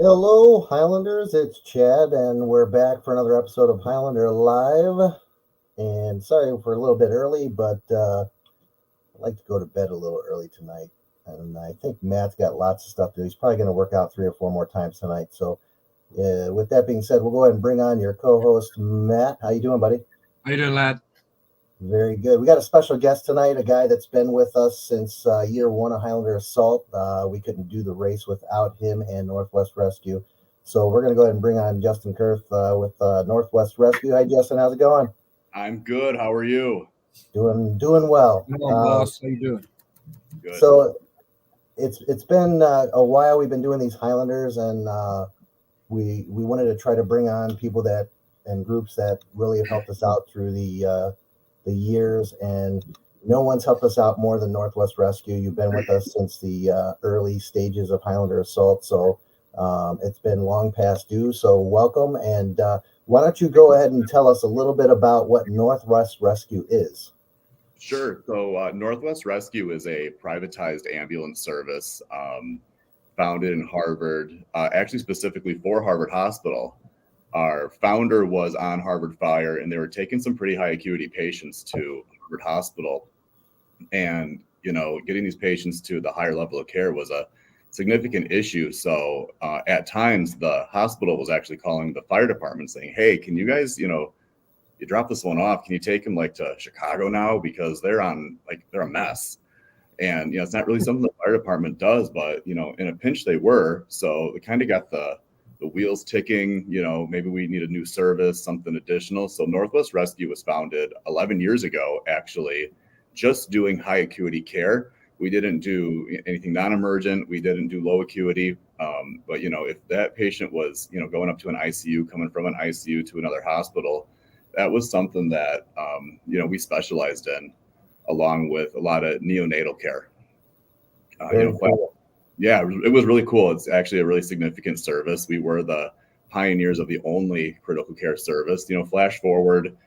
Hello, Highlanders. It's Chad, and we're back for another episode of Highlander Live. And sorry for a little bit early, but I'd like to go to bed a little early tonight. And I think Matt's got lots of stuff to do. He's probably going to work out 3 or 4 more times tonight. So, with that being said, we'll go ahead and bring on your co-host, Matt. How you doing, buddy? How you doing, lad? Very good. We got a special guest tonight, a guy that's been with us since year one of Highlander Assault. We couldn't do the race without him and Northwest Rescue. So we're going to go ahead and bring on Justin Kurth with Northwest Rescue. Hi, Justin. How's it going? I'm good. How are you? Doing well. Come on, boss. How you doing? Good. So it's been a while. We've been doing these Highlanders, and we wanted to try to bring on people that and groups that really have helped us out through the years, and no one's helped us out more than Northwest Rescue. You've been with us since the early stages of Highlander Assault, so it's been long past due. So welcome, and why don't you go ahead and tell us a little bit about what Northwest Rescue is? Sure. So Northwest Rescue is a privatized ambulance service founded in Harvard, actually specifically for Harvard Hospital. Our founder was on Harvard Fire, and they were taking some pretty high acuity patients to Harvard Hospital. And, getting these patients to the higher level of care was a significant issue. So at times, the hospital was actually calling the fire department saying, hey, can you guys, you drop this one off. Can you take them to Chicago now? Because they're a mess. And, it's not really something the fire department does, but, in a pinch they were. So they kind of got the wheels ticking, maybe we need a new service, something additional. So Northwest Rescue was founded 11 years ago, actually, just doing high acuity care. We didn't do anything non-emergent. We didn't do low acuity. But, if that patient was, going up to an ICU, coming from an ICU to another hospital, that was something that, we specialized in, along with a lot of neonatal care. Cool. Yeah, it was really cool. It's actually a really significant service. We were the pioneers of the only critical care service. Flash forward,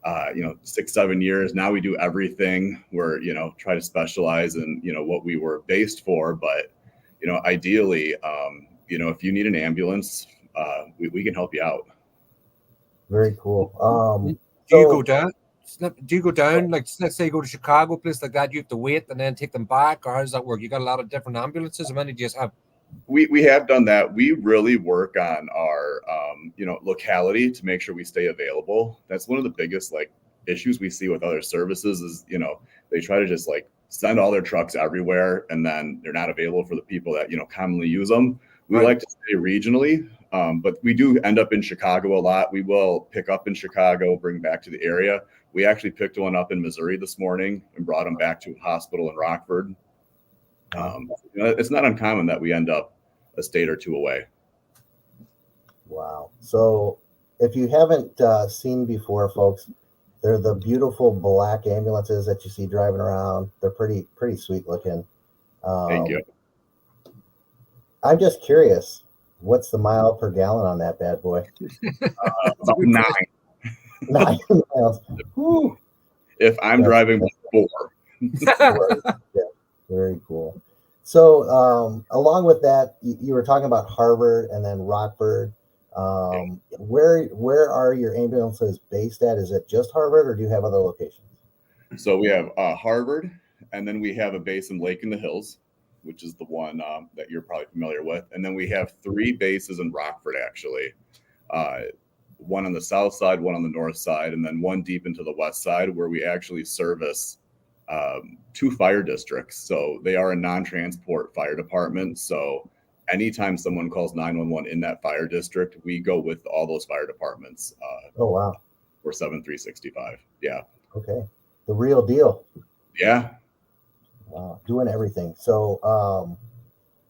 6-7 years. Now we do everything. We're, try to specialize in, what we were based for. But, ideally, if you need an ambulance, we can help you out. Very cool. Do you go down? Do you go down, like, let's say you go to Chicago, place like that, you have to wait and then take them back, or how does that work? You got a lot of different ambulances. How many do you just have? We have done that. We really work on our, locality to make sure we stay available. That's one of the biggest, issues we see with other services is, they try to just, send all their trucks everywhere, and then they're not available for the people that, commonly use them. We like to stay regionally, but we do end up in Chicago a lot. We will pick up in Chicago, bring back to the area. We actually picked one up in Missouri this morning and brought them back to a hospital in Rockford. It's not uncommon that we end up a state or two away. Wow. So if you haven't seen before, folks, they're the beautiful black ambulances that you see driving around. They're pretty sweet looking. Thank you. I'm just curious, what's the mile per gallon on that bad boy? About 9. 9 miles. Whew. If I'm driving 4. Yeah, very cool. So along with that, you were talking about Harvard and then Rockford. Where are your ambulances based at? Is it just Harvard, or do you have other locations? So we have Harvard, and then we have a base in Lake in the Hills, which is the one that you're probably familiar with. And then we have 3 bases in Rockford, actually. One on the south side, one on the north side, and then one deep into the west side, where we actually service 2 fire districts. So they are a non-transport fire department. So anytime someone calls 911 in that fire district, we go with all those fire departments. Oh, wow. We're 7-365. Yeah. Okay. The real deal. Yeah. Wow. Doing everything. So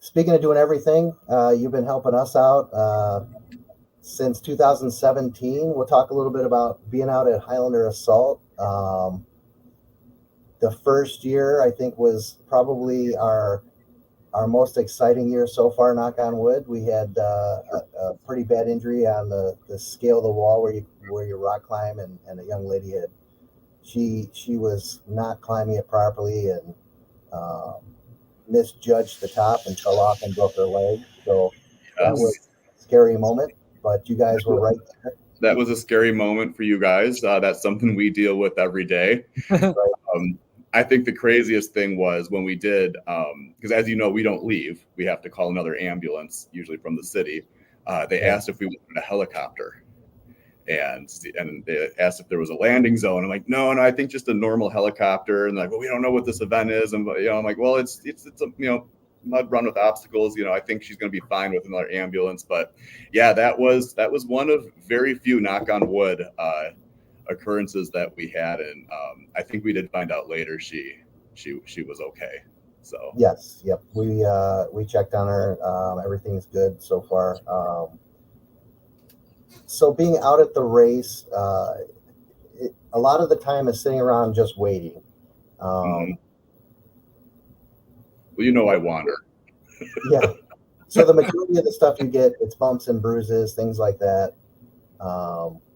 speaking of doing everything, you've been helping us out since 2017. We'll talk a little bit about being out at Highlander Assault. The first year, I think, was probably our most exciting year so far, knock on wood. We had a pretty bad injury on the scale of the wall where you rock climb, and a young lady she was not climbing it properly and misjudged the top and fell off and broke her leg. So That was a scary moment, but you guys were right there. That was a scary moment for you guys. That's something we deal with every day. I think the craziest thing was when we did, because as you know, we don't leave. We have to call another ambulance, usually from the city. They asked if we wanted a helicopter. And they asked if there was a landing zone. I'm like, no, I think just a normal helicopter. And like, well, we don't know what this event is. And I'm like, well, it's a mud run with obstacles. I think she's going to be fine with another ambulance. But yeah, that was one of very few, knock on wood, occurrences that we had. And I think we did find out later she was okay. So yes, yep, we checked on her. Everything's good so far. So being out at the race, a lot of the time is sitting around just waiting. Well, I wander. Yeah. So the majority of the stuff you get, it's bumps and bruises, things like that.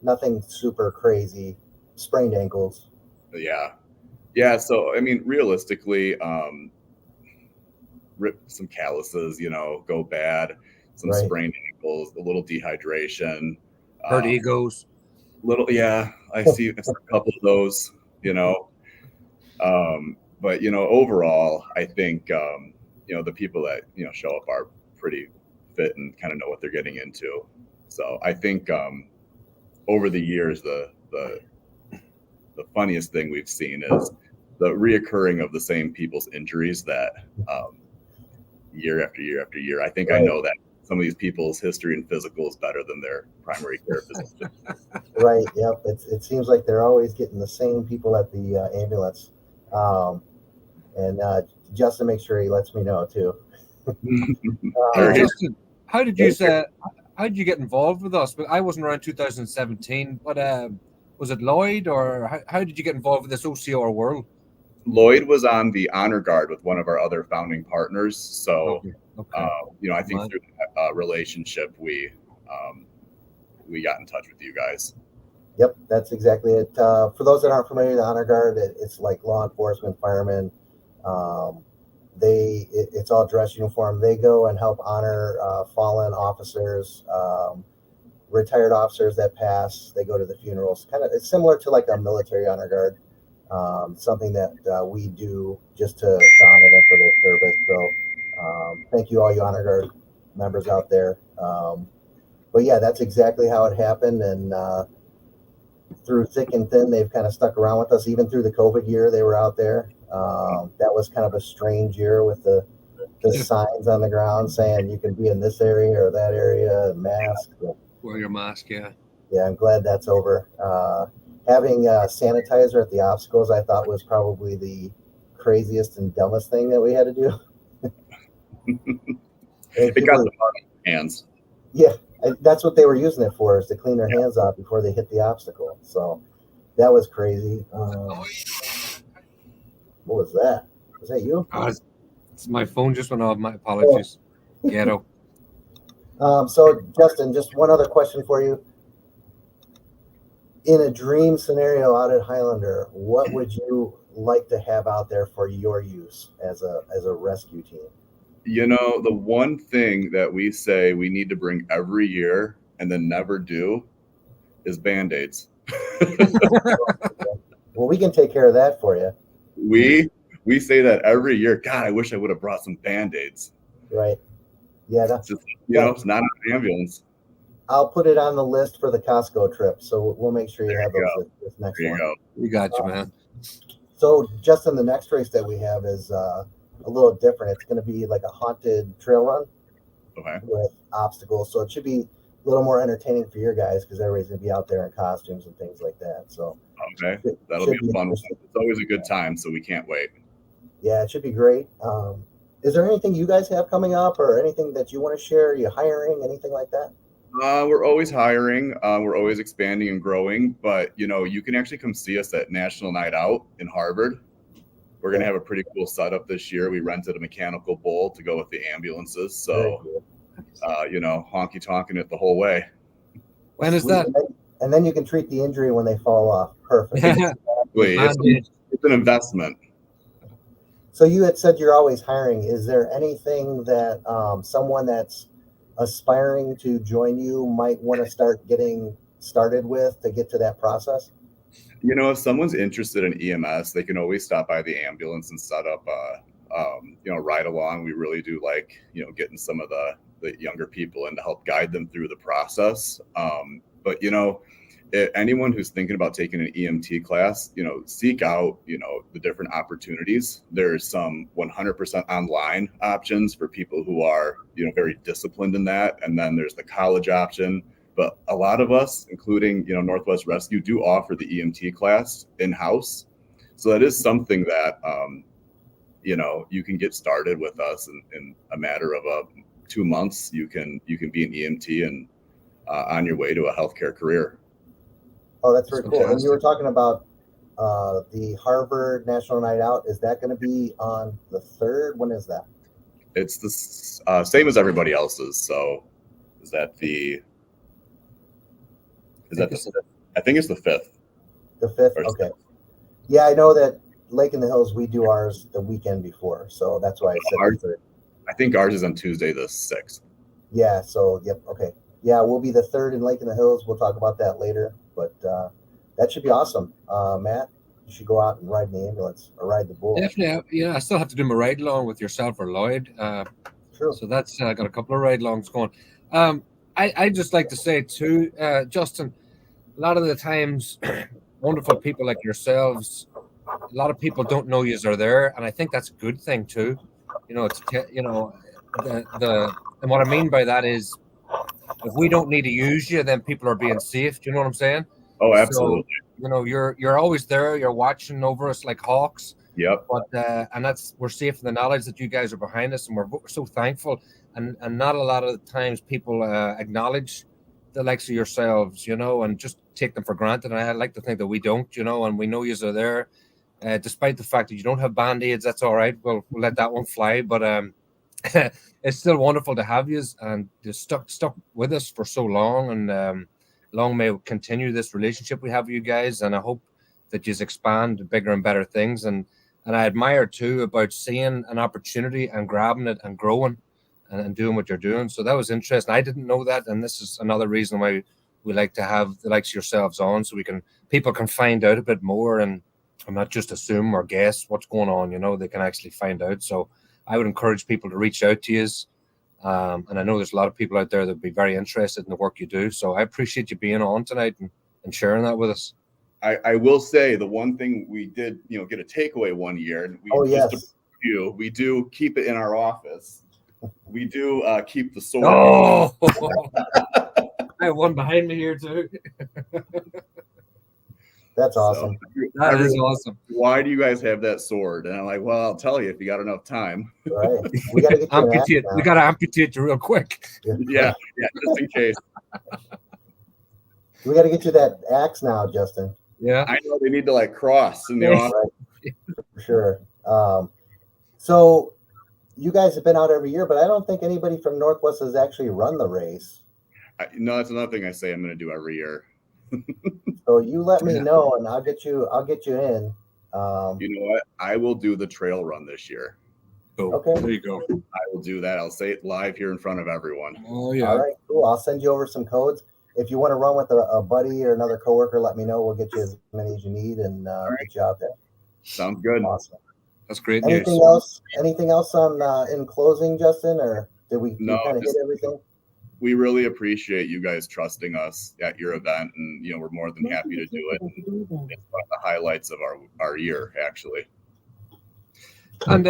Nothing super crazy. Sprained ankles. Yeah. So I mean, realistically, rip some calluses, go bad, some sprained ankles, a little dehydration. Hurt egos. I see a couple of those, but overall, I think the people that show up are pretty fit and kind of know what they're getting into. So I think over the years, the funniest thing we've seen is the reoccurring of the same people's injuries that year after year after year. I think I know that some of these people's history and physical is better than their primary care physician. Right. Yep. It seems like they're always getting the same people at the ambulance. And Justin makes sure he lets me know too. Justin, how did you get involved with us? But I wasn't around 2017. But was it Lloyd, or how did you get involved with this OCR world? Lloyd was on the honor guard with one of our other founding partners. So, I think through that relationship, we got in touch with you guys. Yep, that's exactly it. For those that aren't familiar, the honor guard, it's like law enforcement, firemen. It's all dress uniform. They go and help honor fallen officers, retired officers that pass. They go to the funerals. It's similar to like a military honor guard. Something that we do just to honor them for their service. So thank you, all you honor guard members out there. But yeah, that's exactly how it happened. And through thick and thin, they've kind of stuck around with us. Even through the COVID year, they were out there. That was kind of a strange year with the signs on the ground saying you can be in this area or that area, mask. Wear your mask, yeah. Yeah, I'm glad that's over. Having sanitizer at the obstacles, I thought was probably the craziest and dumbest thing that we had to do. It got the hands. Yeah, that's what they were using it for, is to clean their hands off before they hit the obstacle. So that was crazy. What was that? Was that you? It's my phone just went off. My apologies. Ghetto. So Justin, just one other question for you. In a dream scenario out at Highlander, what would you like to have out there for your use as a rescue team? The one thing that we say we need to bring every year and then never do is Band-Aids. Well, we can take care of that for you. We say that every year. God, I wish I would have brought some Band-Aids. Right. Yeah. That's just, it's not an ambulance. I'll put it on the list for the Costco trip, so we'll make sure you have those this next one. Go. We got you, man. So, Justin, the next race that we have is a little different. It's going to be like a haunted trail run with obstacles. So it should be a little more entertaining for your guys because everybody's going to be out there in costumes and things like that. So that'll be a fun one. It's always a good time, so we can't wait. Yeah, it should be great. Is there anything you guys have coming up or anything that you want to share? Are you hiring, anything like that? We're always hiring. We're always expanding and growing. But, you can actually come see us at National Night Out in Harvard. We're going to have a pretty cool setup this year. We rented a mechanical bull to go with the ambulances. So, honky tonking it the whole way. When is that? And then you can treat the injury when they fall off. Perfect. It's an investment. So you had said you're always hiring. Is there anything that someone that's aspiring to join you might want to start getting started with to get to that process? If someone's interested in EMS, they can always stop by the ambulance and set up a ride along. We really do like, getting some of the younger people in to help guide them through the process. But anyone who's thinking about taking an EMT class, seek out, the different opportunities. There's some 100% online options for people who are, very disciplined in that. And then there's the college option. But a lot of us, including, Northwest Rescue, do offer the EMT class in-house. So that is something that, you can get started with us in a matter of 2 months. You can be an EMT and on your way to a healthcare career. Oh, that's very cool. And you were talking about the Harvard National Night Out. Is that going to be on the 3rd? When is that? It's the same as everybody else's. So is that the? Is that the 5th? I think it's the 5th. The 5th. Okay. Yeah, I know that Lake in the Hills, we do ours the weekend before, so that's why I said the 3rd. I think ours is on Tuesday the 6th. Yeah. So yep. Okay. Yeah, we'll be the 3rd in Lake in the Hills. We'll talk about that later, but that should be awesome. Matt, you should go out and ride in the ambulance or ride the bull. Definitely. Yeah, I still have to do my ride along with yourself or Lloyd. True. So that's got a couple of ride alongs going. I just like to say too, Justin, a lot of the times, wonderful people like yourselves, a lot of people don't know yous are there, and I think that's a good thing too. It's and what I mean by that is, if we don't need to use you, then people are being safe. Do you know what I'm saying? Oh, absolutely. So, you're always there. You're watching over us like hawks. Yep. But and we're safe in the knowledge that you guys are behind us, and we're so thankful. And not a lot of the times people acknowledge the likes of yourselves, and just take them for granted. And I like to think that we don't, and we know yous are there, despite the fact that you don't have band-aids. That's all right. We'll let that one fly. But it's still wonderful to have yous and just stuck with us for so long. And long may we continue this relationship we have with you guys. And I hope that you expand to bigger and better things. And I admire too about seeing an opportunity and grabbing it and growing and doing what you're doing. So that was interesting. I didn't know that, and this is another reason why we like to have the likes of yourselves on, so people can find out a bit more and not just assume or guess what's going on. They can actually find out. So I would encourage people to reach out to you. And I know there's a lot of people out there that would be very interested in the work you do. So I appreciate you being on tonight and sharing that with us. I will say the one thing we did, get a takeaway one year, and we do keep it in our office. We do keep the sword. Oh, I have one behind me here too. That's awesome. That is awesome. Why do you guys have that sword? And I'm like, well, I'll tell you if you got enough time. Right. We got to get amputate. We got to amputate you real quick. Yeah, just in case. We got to get you that axe now, Justin. Yeah, I know they need to cross in the office. Right. For sure. So you guys have been out every year, but I don't think anybody from Northwest has actually run the race. No, that's another thing I say I'm going to do every year. So you let me know, and I'll get you in. You know what? I will do the trail run this year. Oh, okay. There you go. I will do that. I'll say it live here in front of everyone. Oh yeah. All right, cool. I'll send you over some codes. If you want to run with a buddy or another coworker, let me know. We'll get you as many as you need and get you out there. Sounds good. Awesome. That's great. Anything else? Anything else on in closing, Justin? Or did we kind of hit everything? We really appreciate you guys trusting us at your event, and we're more than happy to do it. It's one of the highlights of our year, actually. And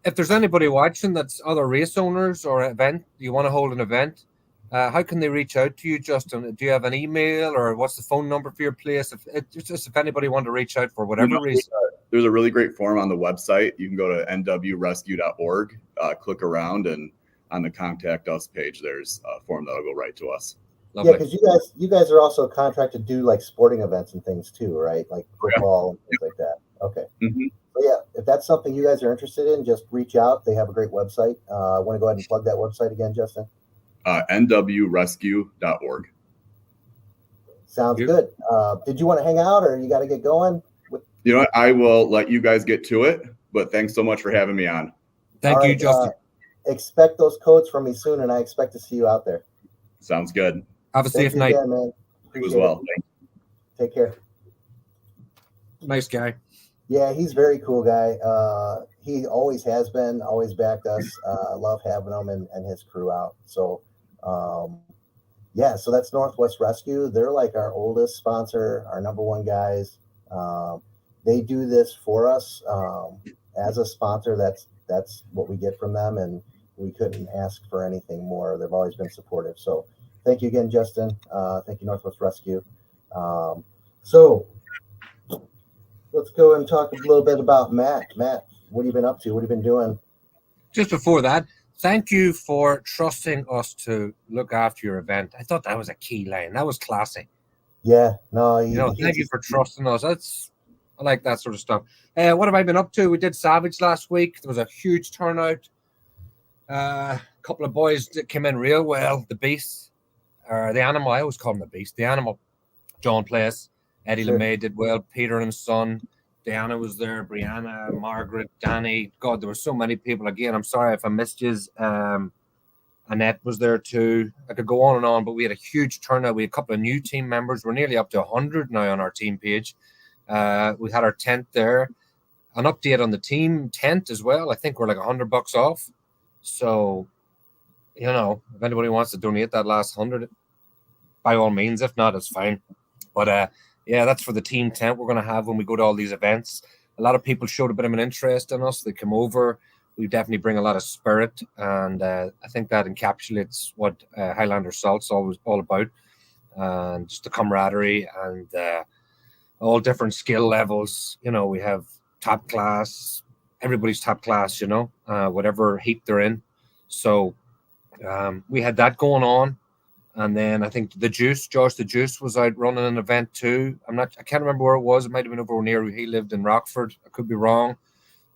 if there's anybody watching that's other race owners or event, you want to hold an event, how can they reach out to you, Justin? Do you have an email, or what's the phone number for your place? If anybody wanted to reach out for whatever reason. There's a really great form on the website. You can go to nwrescue.org, click around, and on the contact us page, there's a form that'll go right to us. Lovely. Yeah, because you guys are also contracted to do sporting events and things too, right? Like football and things like that. Okay. Mm-hmm. So yeah, if that's something you guys are interested in, just reach out. They have a great website. I want to go ahead and plug that website again, Justin. nwrescue.org. Sounds good. Did you want to hang out, or you got to get going? You know what? I will let you guys get to it, but thanks so much for having me on. Thank you, Justin. expect those codes from me soon, and I expect to see you out there. Sounds good. Have a Thank safe you night. again, man. You as Appreciate well. it. Take care. Nice guy. Yeah, he's a very cool guy. He always has been, always backed us. I love having him and his crew out. So, yeah, so that's Northwest Rescue. They're like our oldest sponsor, our number one guys. They do this for us as a sponsor. That's what we get from them, and we couldn't ask for anything more. They've always been supportive. So, thank you again, Justin. Thank you, Northwest Rescue. So let's go and talk a little bit about Matt. Matt, what have you been up to? What have you been doing? Just before that, thank you for trusting us to look after your event. I thought that was a key line. That was classy. Yeah, no, Thank you for trusting us. I like that sort of stuff. What have I been up to? We did Savage last week. There was a huge turnout. A couple of boys that came in real well. The Beast, or the Animal. I always call him the Beast. The Animal. John Place. Eddie Sure. LeMay did well. Peter and his son. Diana was there. Brianna, Margaret, Danny. God, there were so many people. Again, I'm sorry if I missed you. Annette was there too. I could go on and on, but we had a huge turnout. We had a couple of new team members. We're nearly up to 100 now on our team page. We had our tent there. An update on the team tent as well. I think we're like $100 off. So, if anybody wants to donate that last 100, by all means. If not, it's fine. But yeah, that's for the team tent we're going to have when we go to all these events. A lot of people showed a bit of an interest in us. They come over. We definitely bring a lot of spirit, and I think that encapsulates what Highlander Salt's always all about, and just the camaraderie and all different skill levels. We have top class. Everybody's top class, whatever heat they're in. So we had that going on. And then I think Josh the Juice was out running an event too. I can't remember where it was. It might have been over near he lived in Rockford. I could be wrong.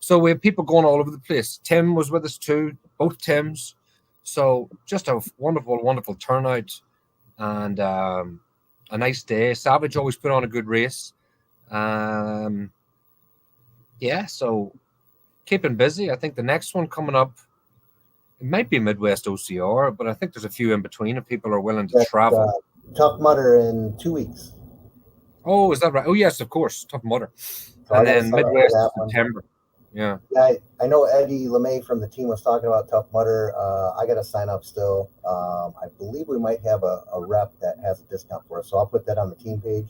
So we have people going all over the place. Tim was with us too, both Tims. So just a wonderful, wonderful turnout and a nice day. Savage always put on a good race. Yeah, so keeping busy. I think the next one coming up, it might be Midwest OCR, but I think there's a few in between if people are willing to travel. Tough Mudder in 2 weeks. Oh, is that right? Oh, yes, of course. Tough Mudder. So and then Midwest September. Yeah. Yeah, I know Eddie LeMay from the team was talking about Tough Mudder. I got to sign up still. I believe we might have a rep that has a discount for us. So I'll put that on the team page.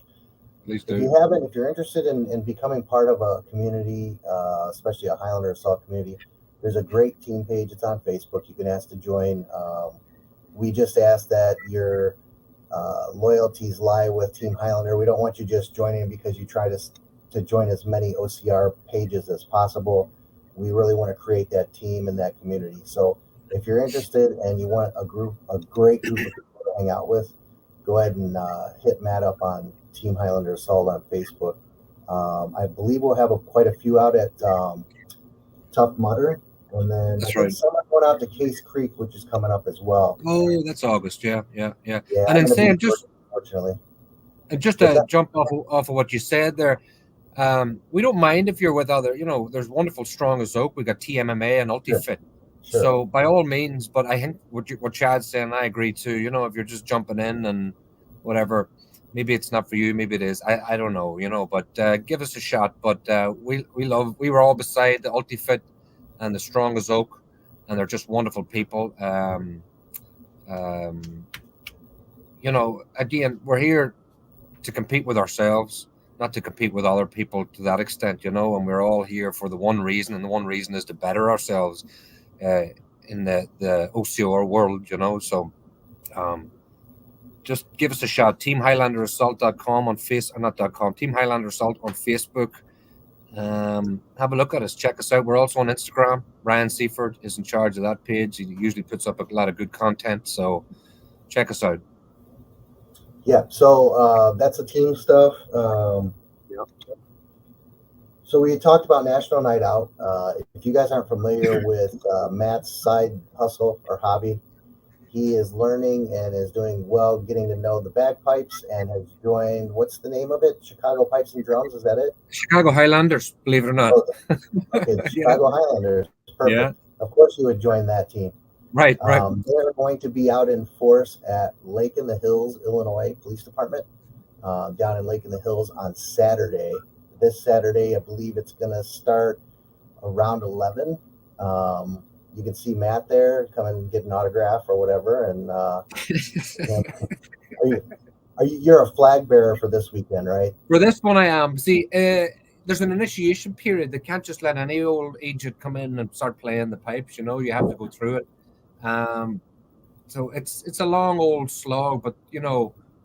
Please do. If you're interested in becoming part of a community, especially a Highlander Assault community, there's a great team page. It's on Facebook. You can ask to join. We just ask that your loyalties lie with Team Highlander. We don't want you just joining because you try to join as many OCR pages as possible. We really want to create that team and that community. So if you're interested and you want a great group of people to hang out with, go ahead and hit Matt up on Team Highlander Assault on Facebook. I believe we'll have quite a few out at Tough Mudder. And then someone went out to Case Creek, which is coming up as well. Oh, that's August. Yeah. And I'm then Sam, unfortunately. Just to jump off of what you said there, we don't mind if you're with other, there's wonderful Strong as Oak. We got TMMA and UltiFit. Sure. So by all means, but I think what Chad's saying, I agree too. If you're just jumping in and whatever, maybe it's not for you, maybe it is. I don't know, but give us a shot. But we were all beside the UltiFit and the Strong as Oak, and they're just wonderful people. Again, we're here to compete with ourselves, not to compete with other people to that extent, and we're all here for the one reason, and the one reason is to better ourselves in the OCR world, so just give us a shot. TeamHighlanderAssault.com on Team Highlander Assault on Facebook. Have a look at us, check us out. We're also on Instagram. Ryan Seaford is in charge of that page. He usually puts up a lot of good content, so check us out. Yeah, so that's the team stuff. So we talked about National Night Out. If you guys aren't familiar with Matt's side hustle or hobby, he is learning and is doing well, getting to know the bagpipes, and has joined, what's the name of it? Chicago Pipes and Drums, is that it? Chicago Highlanders, believe it or not. Okay, Chicago Highlanders. Perfect. Of course, you would join that team. Right. They're going to be out in force at Lake in the Hills, Illinois Police Department, down in Lake in the Hills on Saturday. This Saturday, I believe it's going to start around 11. You can see Matt there, come and get an autograph or whatever. And you're a flag bearer for this weekend, right? For this one, I am. See, there's an initiation period. They can't just let any old agent come in and start playing the pipes. You have to go through it. So it's a long old slog, but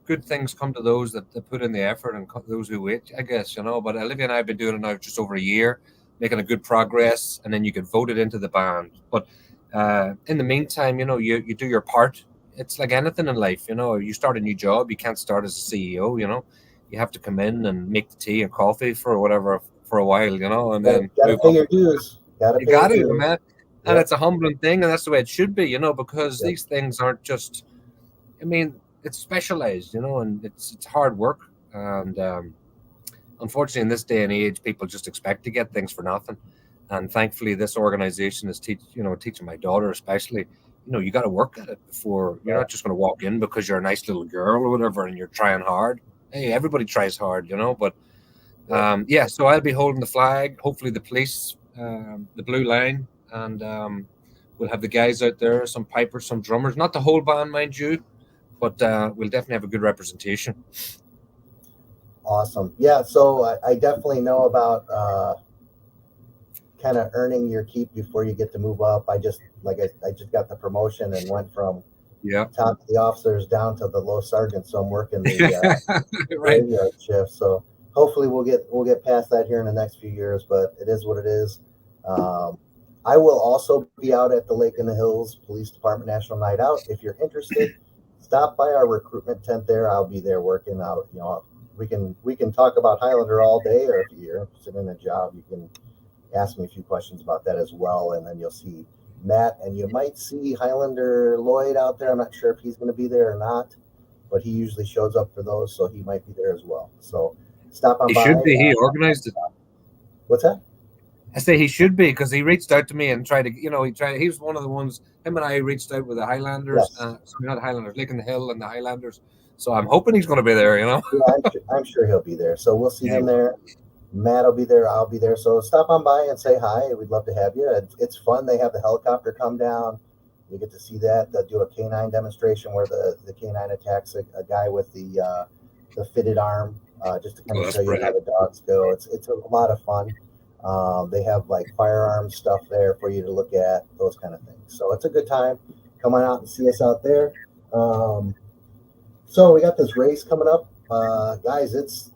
good things come to those that put in the effort and those who wait, I guess. But Olivia and I have been doing it now just over a year, making a good progress, and then you get voted into the band. But in the meantime, you do your part. It's like anything in life. You start a new job, you can't start as a CEO. You have to come in and make the tea and coffee for whatever for a while, and then gotta pay your dues. You got to, man. And it's a humbling thing, and that's the way it should be, because these things aren't just. I mean, it's specialized, and it's hard work, and unfortunately, in this day and age, people just expect to get things for nothing. And thankfully, this organization is teaching my daughter, especially, you got to work at it before. You're not just going to walk in because you're a nice little girl or whatever, and you're trying hard. Hey, everybody tries hard, but so I'll be holding the flag. Hopefully, the police, the blue line. And we'll have the guys out there, some pipers, some drummers, not the whole band, mind you, but we'll definitely have a good representation. Awesome. Yeah, so I definitely know about kind of earning your keep before you get to move up. I just got the promotion and went from top of the officers down to the low sergeant, so I'm working the graveyard shift. So hopefully we'll get past that here in the next few years, but it is what it is. I will also be out at the Lake in the Hills Police Department National Night Out. If you're interested, stop by our recruitment tent there. I'll be there working out. We can talk about Highlander all day, or if you're interested in a job, you can ask me a few questions about that as well. And then you'll see Matt, and you might see Highlander Lloyd out there. I'm not sure if he's going to be there or not, but he usually shows up for those, so he might be there as well. So stop on by. He should be. He organized it. What's that? I say he should be, because he reached out to me and tried to, he was one of the ones, him and I reached out with the Highlanders, not Highlanders, Lake in the Hill and the Highlanders. So I'm hoping he's going to be there, Yeah, I'm sure he'll be there. So we'll see him there. Matt will be there. I'll be there. So stop on by and say hi. We'd love to have you. It's fun. They have the helicopter come down. You get to see that. They'll do a canine demonstration where the canine attacks a guy with the fitted arm, just to kind of show you how the dogs go. It's a lot of fun. They have like firearms stuff there for you to look at, those kind of things. So it's a good time. Come on out and see us out there. So we got this race coming up, guys. It's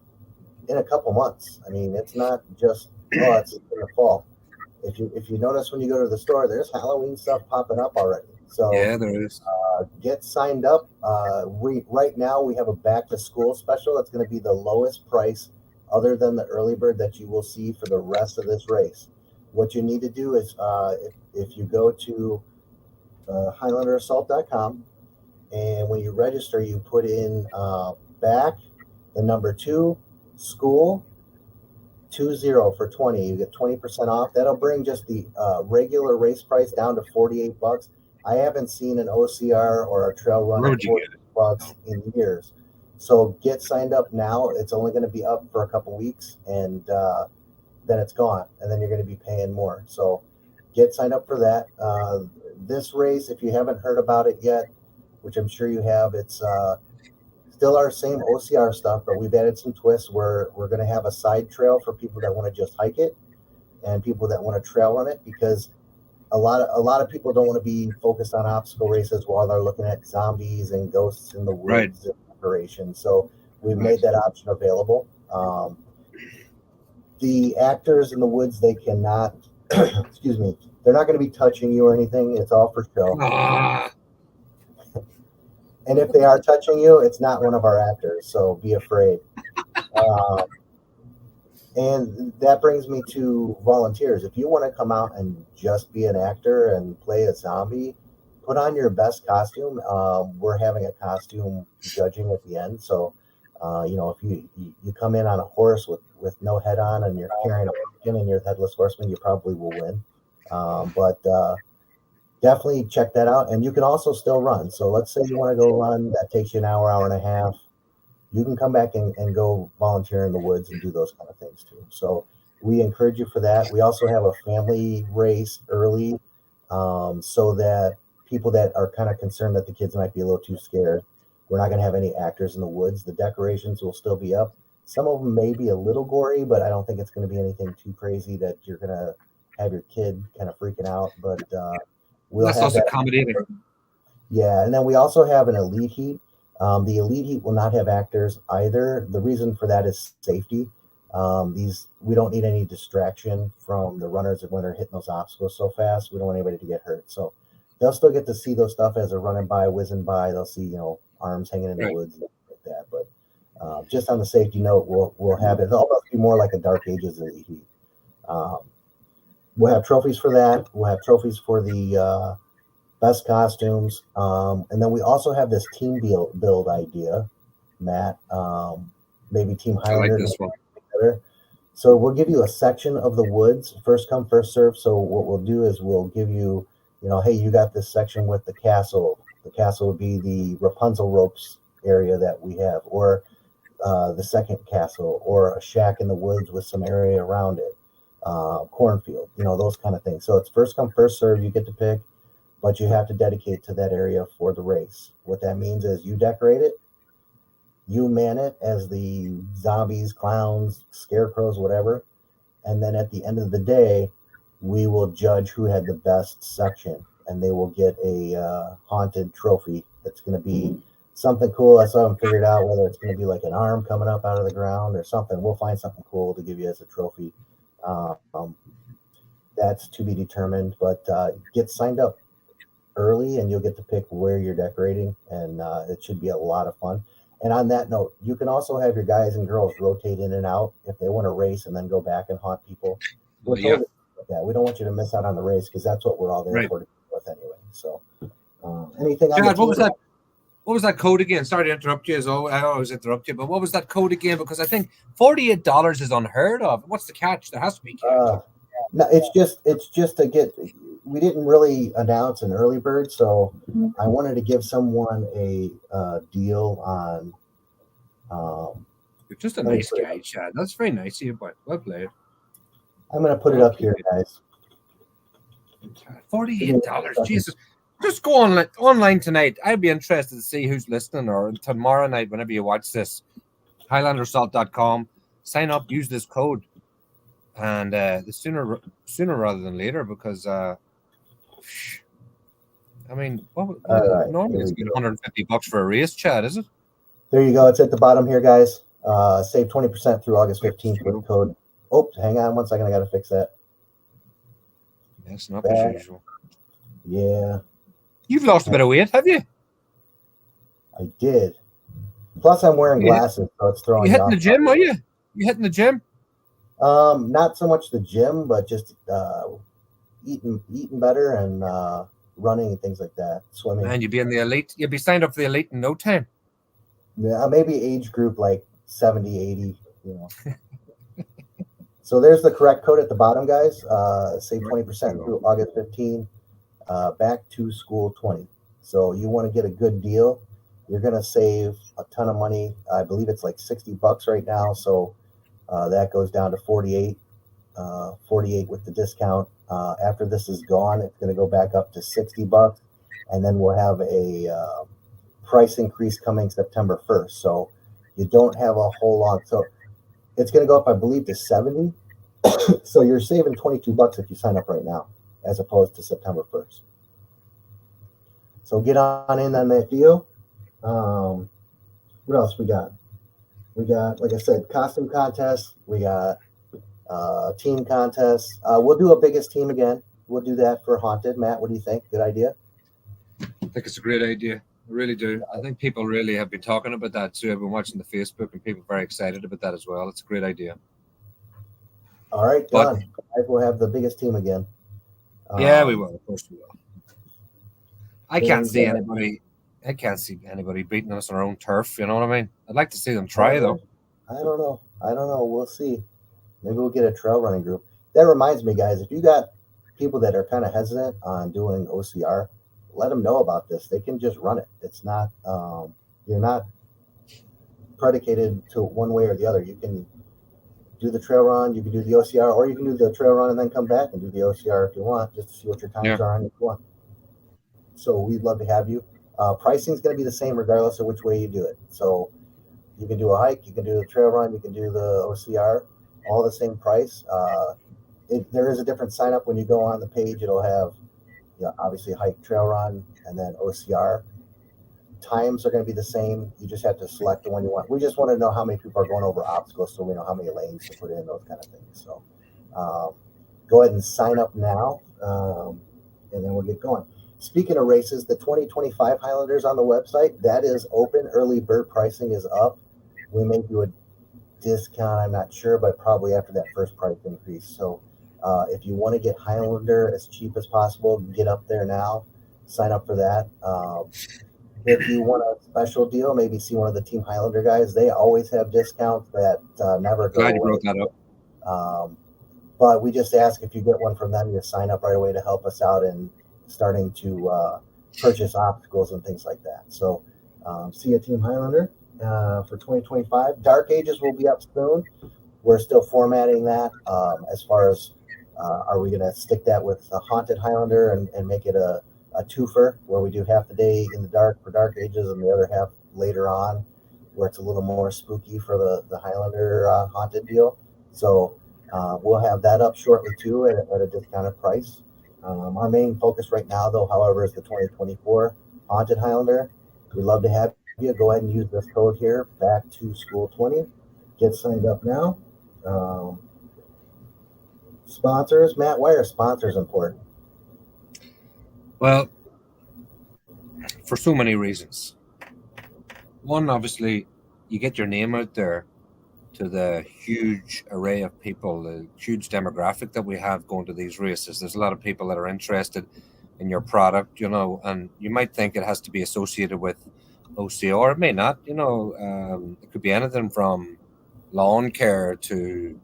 in a couple months. I mean, it's not just it's in the fall. If you notice when you go to the store, there's Halloween stuff popping up already. So there is. Get signed up. Right now we have a back to school special. It's going to be the lowest price other than the early bird that you will see for the rest of this race. What you need to do is if you go to HighlanderAssault.com, and when you register, you put in back, the number 2, school, 20 for 20. You get 20% off. That'll bring just the regular race price down to $48. I haven't seen an OCR or a trail run at $48 in years. So get signed up now. It's only going to be up for a couple weeks, and then it's gone, and then you're going to be paying more. So get signed up for that. This race, if you haven't heard about it yet, which I'm sure you have, it's still our same OCR stuff, but we've added some twists where we're going to have a side trail for people that want to just hike it and people that want to trail run it, because a lot of people don't want to be focused on obstacle races while they're looking at zombies and ghosts in the woods and operations. So we've made that option available. The actors in the woods, they cannot excuse me, they're not going to be touching you or anything. It's all for show. And if they are touching you, it's not one of our actors, so be afraid. And that brings me to volunteers. If you want to come out and just be an actor and play a zombie, put on your best costume. We're having a costume judging at the end. So, if you come in on a horse with no head on and you're carrying a pumpkin and you're the headless horseman, you probably will win. But definitely check that out. And you can also still run. So let's say you want to go run, that takes you an hour, hour and a half. You can come back and go volunteer in the woods and do those kind of things too. So we encourage you for that. We also have a family race early, so that people that are kind of concerned that the kids might be a little too scared, we're not going to have any actors in the woods. The decorations will still be up. Some of them may be a little gory, but I don't think it's going to be anything too crazy that you're going to have your kid kind of freaking out. But we'll That's have also that. accommodating. Yeah, and then we also have an elite heat. The elite heat will not have actors either. The reason for that is safety. These we don't need any distraction from the runners when they're hitting those obstacles so fast. We don't want anybody to get hurt. So they'll still get to see those stuff as they're running by, whizzing by. They'll see arms hanging in the Right. woods and like that. But just on the safety note, we'll have it. It'll almost be more like a Dark Ages elite heat. Um, we'll have trophies for that. We'll have trophies for the best costumes. And then we also have this team build idea, Matt. Maybe Team I like Highlander this one. together. So we'll give you a section of the woods, first come, first serve. So what we'll do is we'll give you, hey, you got this section with the castle. The castle would be the Rapunzel ropes area that we have, or the second castle, or a shack in the woods with some area around it, cornfield, those kind of things. So it's first come, first serve. You get to pick, but you have to dedicate to that area for the race. What that means is you decorate it, you man it as the zombies, clowns, scarecrows, whatever. And then at the end of the day, we will judge who had the best section, and they will get a haunted trophy. That's going to be something cool. I still haven't figured out whether it's going to be like an arm coming up out of the ground or something. We'll find something cool to give you as a trophy. That's to be determined, but get signed up early and you'll get to pick where you're decorating, and it should be a lot of fun. And on that note, you can also have your guys and girls rotate in and out if they want to race and then go back and haunt people. We're totally with that. We don't want you to miss out on the race because that's what we're all there Right. for to deal with anyway. So anything on Chad, the what was team? that? What was that code again? Sorry to interrupt you. I always interrupt you, but what was that code again? Because I think $48 is unheard of. What's the catch? There has to be a catch. No, it's just to get. We didn't really announce an early bird, so I wanted to give someone a deal on. You're just a let me nice put it guy, Chad. That's very nice of you, but well played. I'm going to put it up here, guys. $48. Jesus. Just go online tonight. I'd be interested to see who's listening, or tomorrow night, whenever you watch this. HighlanderSalt.com. Sign up, use this code. And the sooner rather than later, because I mean, right, normally it's $150 for a race, Chad, is it? There you go. It's at the bottom here, guys. Save 20% through August 15th with the code. Oh, hang on 1 second. I got to fix that. That's not as usual. Yeah. You've lost a bit of weight, have you? I did. Plus, I'm wearing glasses, so it's throwing you hitting off. the gym, are you? You hitting the gym? Not so much the gym, but just eating better and running and things like that. Swimming. Man, you'd be in the elite. You'd be signed up for the elite in no time. Yeah, maybe age group like 70, 80, So there's the correct code at the bottom, guys. Save 20% through August 15. Back to school 20. So you want to get a good deal. You're going to save a ton of money. I believe it's like $60 right now. So that goes down to 48 with the discount. After this is gone, it's going to go back up to $60. And then we'll have a price increase coming September 1st. So you don't have a whole lot. So it's going to go up, I believe, to 70. So you're saving $22 if you sign up right now, as opposed to September 1st. So get on in on that deal. What else we got? We got, like I said, costume contests. We got team contests. We'll do a biggest team again. We'll do that for Haunted. Matt, what do you think? Good idea? I think it's a great idea. I really do. I think people really have been talking about that too. I've been watching the Facebook, and people are very excited about that as well. It's a great idea. All right, done. We'll have the biggest team again. Yeah, we will. Of course we will. I can't see anybody beating us on our own turf. You know what I mean? I'd like to see them try, though. I don't know. We'll see. Maybe we'll get a trail running group. That reminds me, guys, if you got people that are kind of hesitant on doing OCR, let them know about this. They can just run it. It's not, you're not predicated to one way or the other. You can do the trail run, you can do the OCR, or you can do the trail run and then come back and do the OCR if you want, just to see what your times are on each one. So we'd love to have you. Pricing is going to be the same regardless of which way you do it. So you can do a hike, you can do the trail run, you can do the OCR, all the same price. There is a different sign up when you go on the page. It'll have, obviously hike, trail run, and then OCR. Times are going to be the same. You just have to select the one you want. We just want to know how many people are going over obstacles, so we know how many lanes to put in, those kind of things. So go ahead and sign up now, and then we'll get going. Speaking of races, the 2025 Highlanders on the website, that is open. Early bird pricing is up. We may do a discount, I'm not sure, but probably after that first price increase. So if you want to get Highlander as cheap as possible, get up there now. Sign up for that. If you want a special deal, maybe see one of the Team Highlander guys. They always have discounts that never go away. Glad you brought that up. But we just ask if you get one from them, you sign up right away to help us out in starting to purchase obstacles and things like that. So see a Team Highlander for 2025. Dark Ages will be up soon. We're still formatting that as far as are we going to stick that with a Haunted Highlander and make it a twofer where we do half the day in the dark for Dark Ages and the other half later on where it's a little more spooky for the Highlander haunted deal. So we'll have that up shortly too at a discounted price. Our main focus right now though, however, is the 2024 Haunted Highlander. We'd love to have you go ahead and use this code here, back to school 20. Get signed up now. Sponsors, Matt, why are sponsors important? Well, for so many reasons. One, obviously, you get your name out there to the huge array of people, the huge demographic that we have going to these races. There's a lot of people that are interested in your product, and you might think it has to be associated with OCR. It may not, it could be anything from lawn care to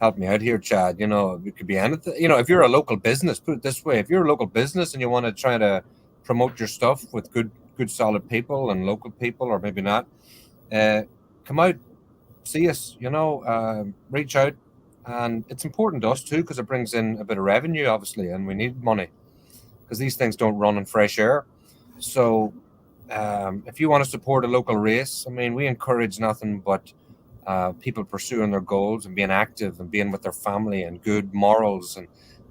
help me out here, Chad. It could be anything. If you're a local business, put it this way: if you're a local business and you want to try to promote your stuff with good, solid people and local people, or maybe not, come out, see us. Reach out, and it's important to us too because it brings in a bit of revenue, obviously, and we need money because these things don't run in fresh air. So, if you want to support a local race, we encourage nothing but people pursuing their goals and being active and being with their family and good morals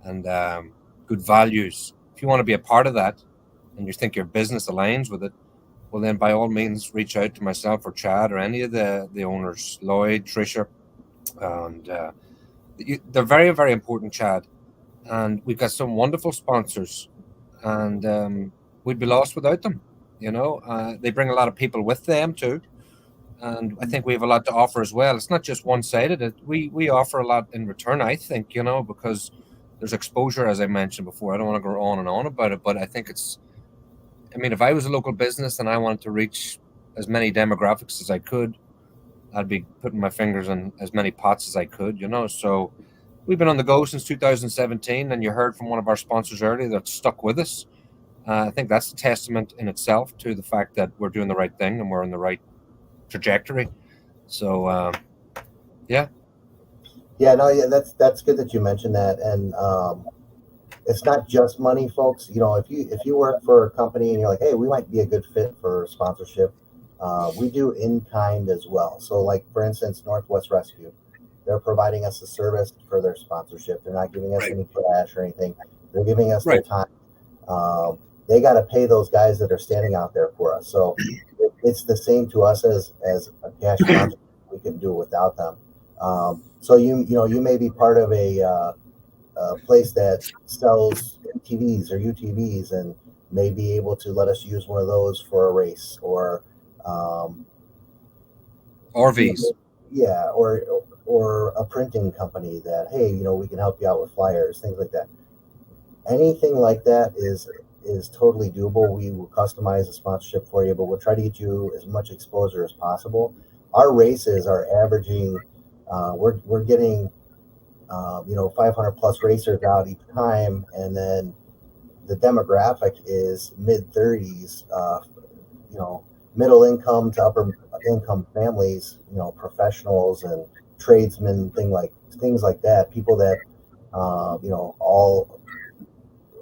and good values. If you want to be a part of that and you think your business aligns with it, well, then by all means, reach out to myself or Chad or any of the owners, Lloyd, Tricia. And they're very, very important, Chad. And we've got some wonderful sponsors and we'd be lost without them. They bring a lot of people with them too. And I think we have a lot to offer as well. It's not just one-sided. We offer a lot in return, I think, because there's exposure, as I mentioned before. I don't want to go on and on about it, but I think if I was a local business and I wanted to reach as many demographics as I could, I'd be putting my fingers in as many pots as I could, So we've been on the go since 2017, and you heard from one of our sponsors earlier that stuck with us. I think that's a testament in itself to the fact that we're doing the right thing and we're in the right trajectory. So that's good that you mentioned that. And it's not just money, folks. If you work for a company and you're like, hey, we might be a good fit for sponsorship, we do in kind as well. So like for instance, Northwest Rescue, they're providing us a service for their sponsorship. They're not giving us any cash or anything. They're giving us their time. They got to pay those guys that are standing out there for us. So it's the same to us as a cash sponsor. We can do it without them. So you may be part of a place that sells ATVs or UTVs and may be able to let us use one of those for a race or RVs. Or a printing company that, hey, we can help you out with flyers, things like that. Anything like that is totally doable. We will customize a sponsorship for you, but we'll try to get you as much exposure as possible. Our races are averaging, we're getting 500 plus racers out each time, and then the demographic is mid 30s, middle income to upper income families, professionals and tradesmen, things like that. People that, all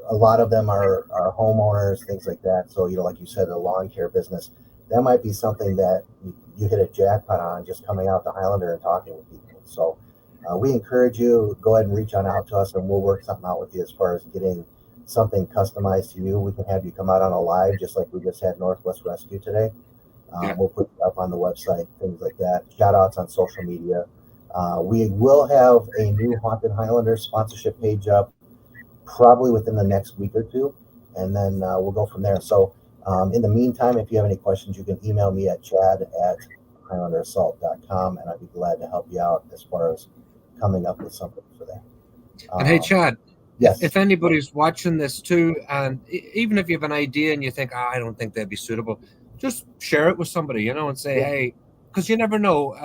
a lot of them are homeowners, things like that. So, like you said, a lawn care business, that might be something that you hit a jackpot on just coming out to Highlander and talking with people. So we encourage you, go ahead and reach on out to us and we'll work something out with you as far as getting something customized to you. We can have you come out on a live, just like we just had Northwest Rescue today. We'll put it up on the website, things like that. Shout outs on social media. We will have a new Haunted Highlander sponsorship page up probably within the next week or two, and then we'll go from there. So in the meantime, if you have any questions, you can email me at chad@highlanderassault.com, and I'd be glad to help you out as far as coming up with something for that. And hey, Chad, yes. If anybody's watching this too, and even if you have an idea and you think, I don't think they'd be suitable, just share it with somebody, and say, hey, because you never know.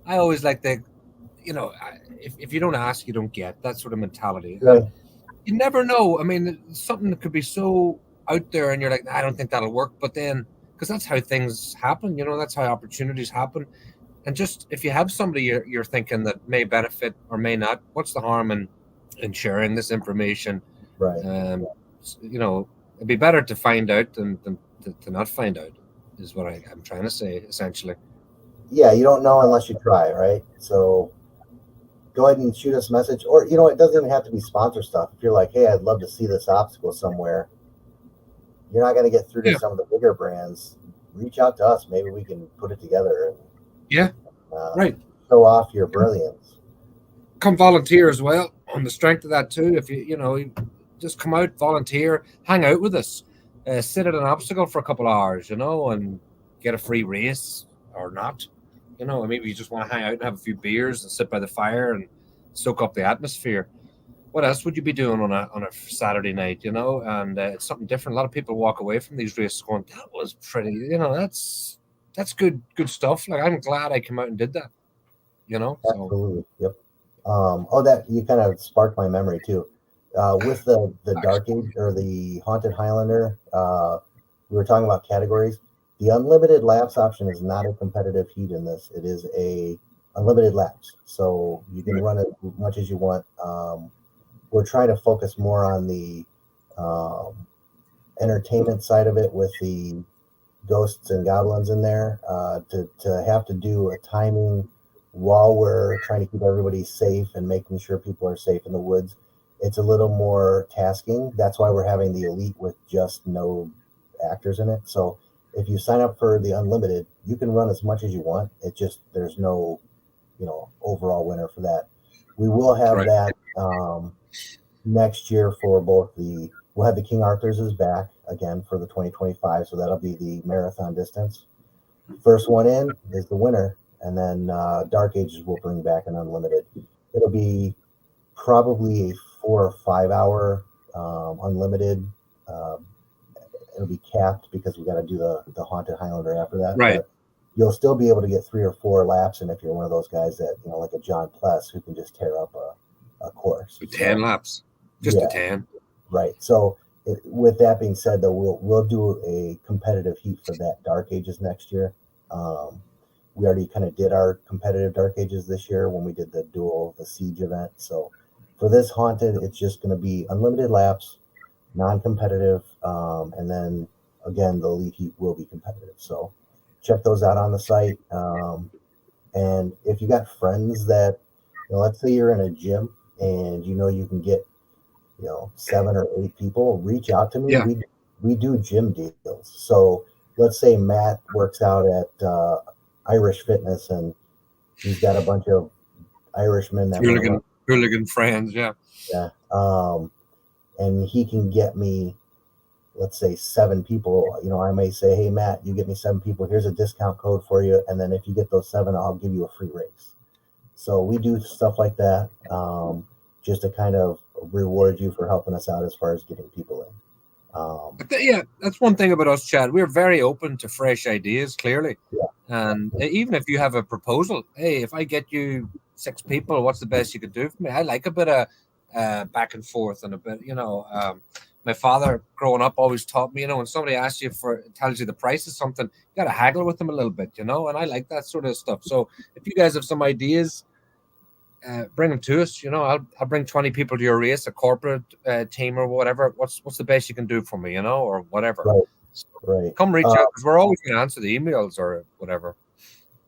I always like the, if you don't ask, you don't get, that sort of mentality. Right. You never know. I mean, something that could be so out there and you're like, I don't think that'll work. But then, because that's how things happen, that's how opportunities happen. And just if you have somebody you're thinking that may benefit or may not, what's the harm in sharing this information? Right. It'd be better to find out than to not find out, is what I'm trying to say, essentially. Yeah, you don't know unless you try, right? So go ahead and shoot us a message, or it doesn't even have to be sponsor stuff. If you're like, hey, I'd love to see this obstacle somewhere, you're not going to get through to some of the bigger brands. Reach out to us. Maybe we can put it together and right, show off your brilliance. Come volunteer as well on the strength of that too. If you just come out, volunteer, hang out with us, sit at an obstacle for a couple of hours, and get a free race or not. Maybe you just want to hang out and have a few beers and sit by the fire and soak up the atmosphere. What else would you be doing on a Saturday night, And it's something different. A lot of people walk away from these races going, that was pretty, that's good stuff. Like, I'm glad I came out and did that, Absolutely. Yep. That you kind of sparked my memory too. With the Dark Age or the Haunted Highlander, we were talking about categories. The unlimited laps option is not a competitive heat in this. It is a unlimited laps, so you can run it as much as you want. We're trying to focus more on the entertainment side of it with the ghosts and goblins in there. To have to do a timing while we're trying to keep everybody safe and making sure people are safe in the woods, it's a little more tasking. That's why we're having the elite with just no actors in it. So if you sign up for the unlimited, you can run as much as you want. It just, there's no, overall winner for that. We will have that next year for both we'll have the King Arthur's is back again for the 2025. So that'll be the marathon distance. First one in is the winner. And then Dark Ages will bring back an unlimited. It'll be probably a 4 or 5 hour unlimited. It'll be capped because we got to do the Haunted Highlander after that. Right. But you'll still be able to get 3 or 4 laps. And if you're one of those guys that, like a John Pless who can just tear up a course. 10 laps. Just a 10. Right. So with that being said, though, we'll do a competitive heat for that Dark Ages next year. We already kind of did our competitive Dark Ages this year when we did the Siege event. So for this Haunted, it's just going to be unlimited laps, non-competitive, and then again the elite heat will be competitive. So check those out on the site. And if you got friends that, let's say you're in a gym and you can get 7 or 8 people, reach out to me. Yeah. We do gym deals. So let's say Matt works out at Irish Fitness and he's got a bunch of Irishmen that hooligan friends. Yeah. And he can get me, let's say 7 people. I may say, hey Matt, you get me 7 people, here's a discount code for you, and then if you get those 7, I'll give you a free race. So we do stuff like that, just to kind of reward you for helping us out as far as getting people in. That's one thing about us, Chad. We're very open to fresh ideas, clearly. Yeah. And even if you have a proposal, hey, if I get you 6 people. What's the best you could do for me? I like a bit of back and forth and a bit, my father growing up always taught me, when somebody asks you tells you the price of something, you got to haggle with them a little bit, and I like that sort of stuff. So if you guys have some ideas, bring them to us. I'll bring 20 people to your race, a corporate team or whatever. What's the best you can do for me, or whatever. Right. So Right. come reach out, because we're always going to answer the emails or whatever.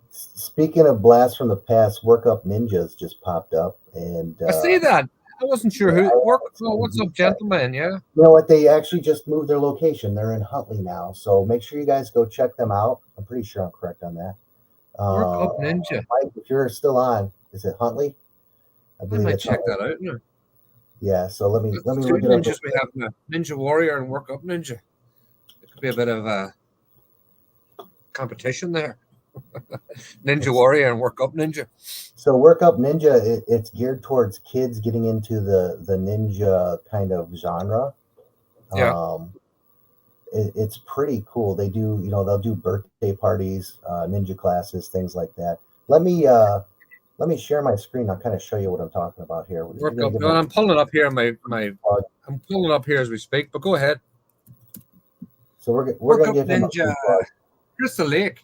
Speaking of blasts from the past, Work Up Ninjas just popped up, and I see that. I wasn't sure who. What's up, gentlemen? Yeah. You know what? They actually just moved their location. They're in Huntley now, so make sure you guys go check them out. I'm pretty sure I'm correct on that. Work Up Ninja. Mike, if you're still on, is it Huntley? I might check that out now. Yeah. So let me Two look it ninjas up. we have now: Ninja Warrior and Work Up Ninja. It could be a bit of a competition there. Ninja Warrior and Work Up Ninja. So Work Up Ninja, it's geared towards kids getting into the ninja kind of genre. Yeah. It's pretty cool. They do, they'll do birthday parties, ninja classes, things like that. Let me share my screen. I'll kind of show you what I'm talking about here. I'm pulling it up here. I'm pulling it up here as we speak. But go ahead. So we're going to give him Ninja. Crystal Lake.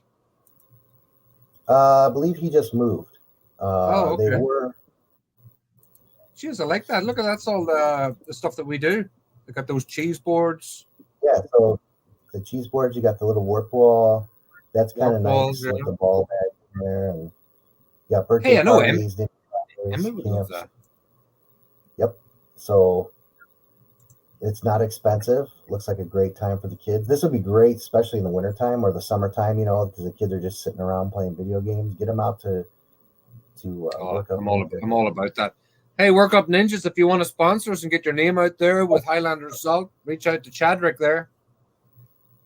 I believe he just moved. Okay. They were. Jeez, I like that. Look at that's all the stuff that we do. They got those cheese boards. Yeah, so the cheese boards, you got the little warp wall. That's kind of nice with the ball bag in there, and you got birthday parties. That. Yep. So it's not expensive. Looks like a great time for the kids. This would be great, especially in the wintertime or the summertime, because the kids are just sitting around playing video games. Get them out to work up. I'm all about that. Hey, Work Up Ninjas, if you want to sponsor us and get your name out there with Highlander Salt, reach out to Chadrick there.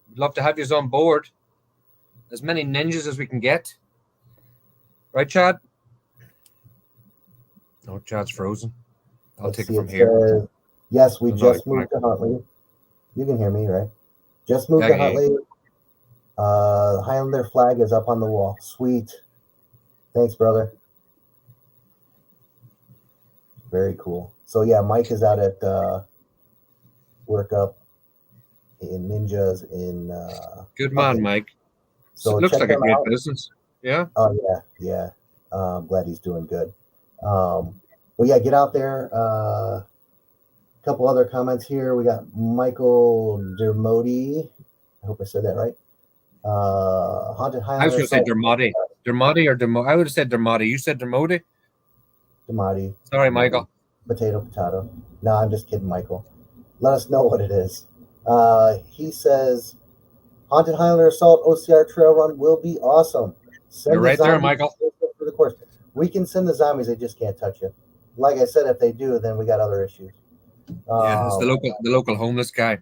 We'd love to have you on board. As many ninjas as we can get. Right, Chad? Oh, Chad's frozen. I'll take it from here. Yes, we just moved to Huntley. You can hear me, right? Just moved to Huntley. Highlander flag is up on the wall. Sweet. Thanks, brother. Very cool. So yeah, Mike is out at Work Up in Ninjas in good man, Huntley. Mike. So it looks like a great business. Yeah. Oh yeah. I'm glad he's doing good. Well, yeah, get out there. A couple other comments here. We got Michael Dermody. I hope I said that right. Haunted Highlander. I was going to say Dermody. Dermody or Dermody? I would have said Dermody. You said Dermody? Dermody. Sorry, Michael. Potato. No, I'm just kidding, Michael. Let us know what it is. He says, Haunted Highlander Assault OCR Trail Run will be awesome. You're right there, Michael. For the course. We can send the zombies. They just can't touch you. Like I said, if they do, then we got other issues. Yeah, it's the local homeless guy.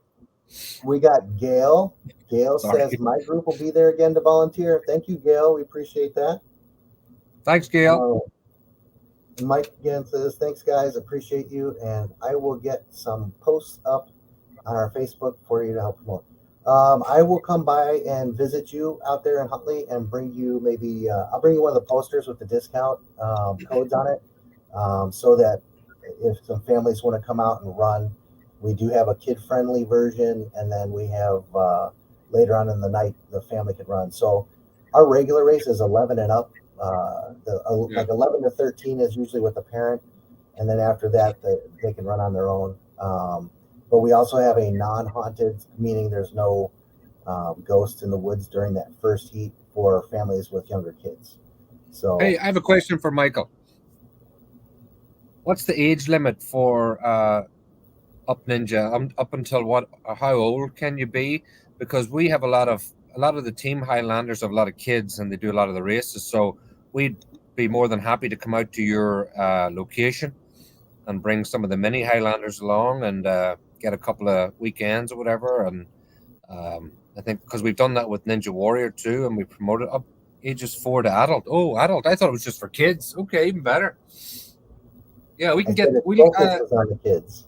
We got Gail. Gail says, my group will be there again to volunteer. Thank you, Gail. We appreciate that. Thanks, Gail. Mike again says, thanks, guys. Appreciate you. And I will get some posts up on our Facebook for you to help promote. I will come by and visit you out there in Huntley and bring you I'll bring you one of the posters with the discount codes on it, so that if some families want to come out and run, we do have a kid-friendly version, and then we have later on in the night the family can run. So our regular race is 11 and up. Like 11 to 13 is usually with the parent, and then after that they can run on their own. But we also have a non-haunted, meaning there's no ghosts in the woods during that first heat for families with younger kids. So, hey, I have a question for Michael. What's the age limit for Up Ninja? Up until what? How old can you be? Because we have a lot of the team Highlanders have a lot of kids, and they do a lot of the races. So we'd be more than happy to come out to your location and bring some of the mini Highlanders along and get a couple of weekends or whatever. And I think because we've done that with Ninja Warrior too, and we promoted up ages 4 to adult. Oh, adult! I thought it was just for kids. Okay, even better. Yeah, we can get on the kids.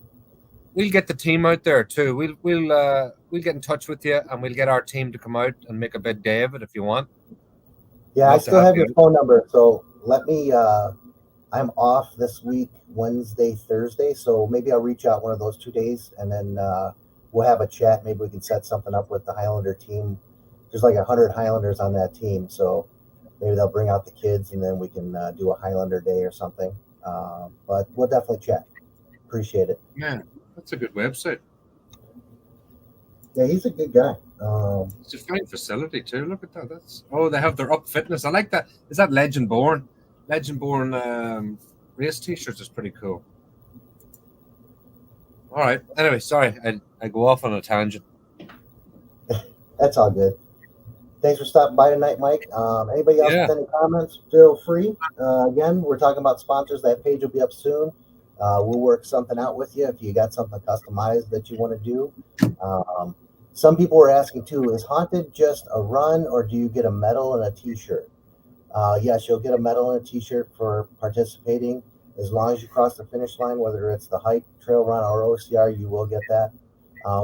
We'll get the team out there too. We'll get in touch with you, and we'll get our team to come out and make a big day of it if you want. Yeah, I still have your phone number, so let me I'm off this week, Wednesday, Thursday. So maybe I'll reach out one of those 2 days, and then we'll have a chat. Maybe we can set something up with the Highlander team. There's like 100 Highlanders on that team, so maybe they'll bring out the kids, and then we can do a Highlander day or something. But we'll definitely chat. Appreciate it. Yeah, that's a good website. Yeah, he's a good guy. It's a fine facility too. Look at that. They have their Up Fitness. I like that. Is that Legend Born? Legend Born race T-shirts is pretty cool. All right. Anyway, sorry, I go off on a tangent. That's all good. Thanks for stopping by tonight, Mike. Anybody else Yeah. with any comments? Feel free. Again, we're talking about sponsors. That page will be up soon. We'll work something out with you if you got something customized that you want to do. Some people were asking too, is Haunted just a run, or do you get a medal and a t-shirt? Yes, you'll get a medal and a t-shirt for participating. As long as you cross the finish line, whether it's the hike, trail run, or OCR, you will get that.